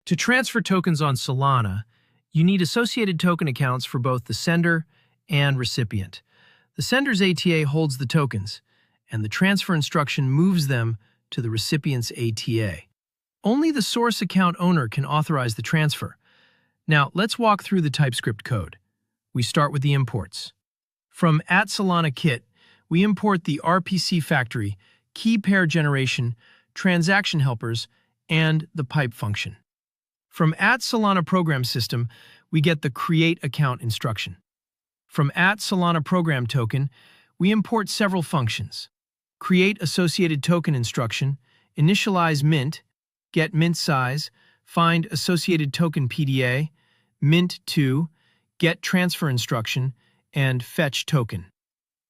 To transfer tokens on Solana, you need associated token accounts for both the sender and recipient. The sender's ATA holds the tokens, and the transfer instruction moves them to the recipient's ATA. Only the source account owner can authorize the transfer. Now, let's walk through the TypeScript code. We start with the imports. From @SolanaKit, we import the RPC factory, key pair generation, transaction helpers, and the pipe function. From @Solana program system, we get the create account instruction. From @Solana program token, we import several functions. Create associated token instruction, initialize mint, get mint size, find associated token PDA, mint2, get transfer instruction, and fetch token.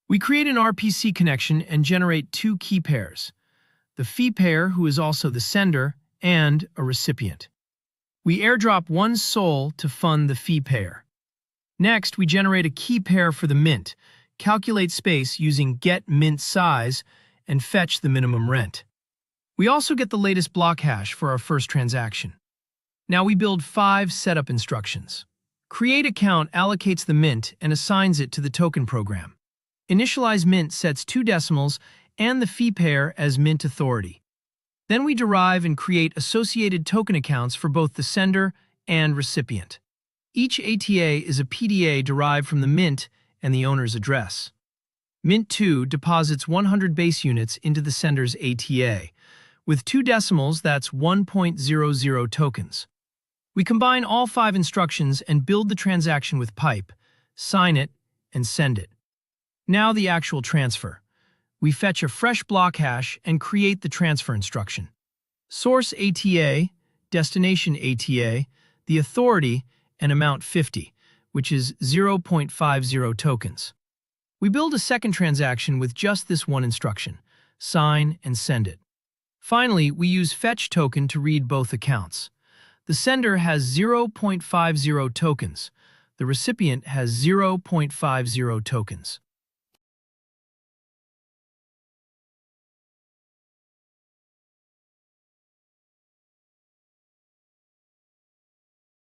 We create an RPC connection and generate two key pairs, the fee pair, who is also the sender, and a recipient. We airdrop one SOL to fund the fee pair. Next, we generate a key pair for the mint, calculate space using get mint size, and fetch the minimum rent. We also get the latest block hash for our first transaction. Now we build 5 setup instructions. Create account allocates the mint and assigns it to the token program. Initialize mint sets 2 decimals and the fee pair as mint authority. Then we derive and create associated token accounts for both the sender and recipient. Each ATA is a PDA derived from the mint and the owner's address. Mint2 deposits 100 base units into the sender's ATA. With 2 decimals, that's 1.00 tokens. We combine all 5 instructions and build the transaction with pipe, sign it, and send it. Now the actual transfer. We fetch a fresh block hash and create the transfer instruction. Source ATA, destination ATA, the authority, and amount 50, which is 0.50 tokens. We build a second transaction with just this one instruction, sign and send it. Finally, we use fetch token to read both accounts. The sender has 0.50 tokens. The recipient has 0.50 tokens.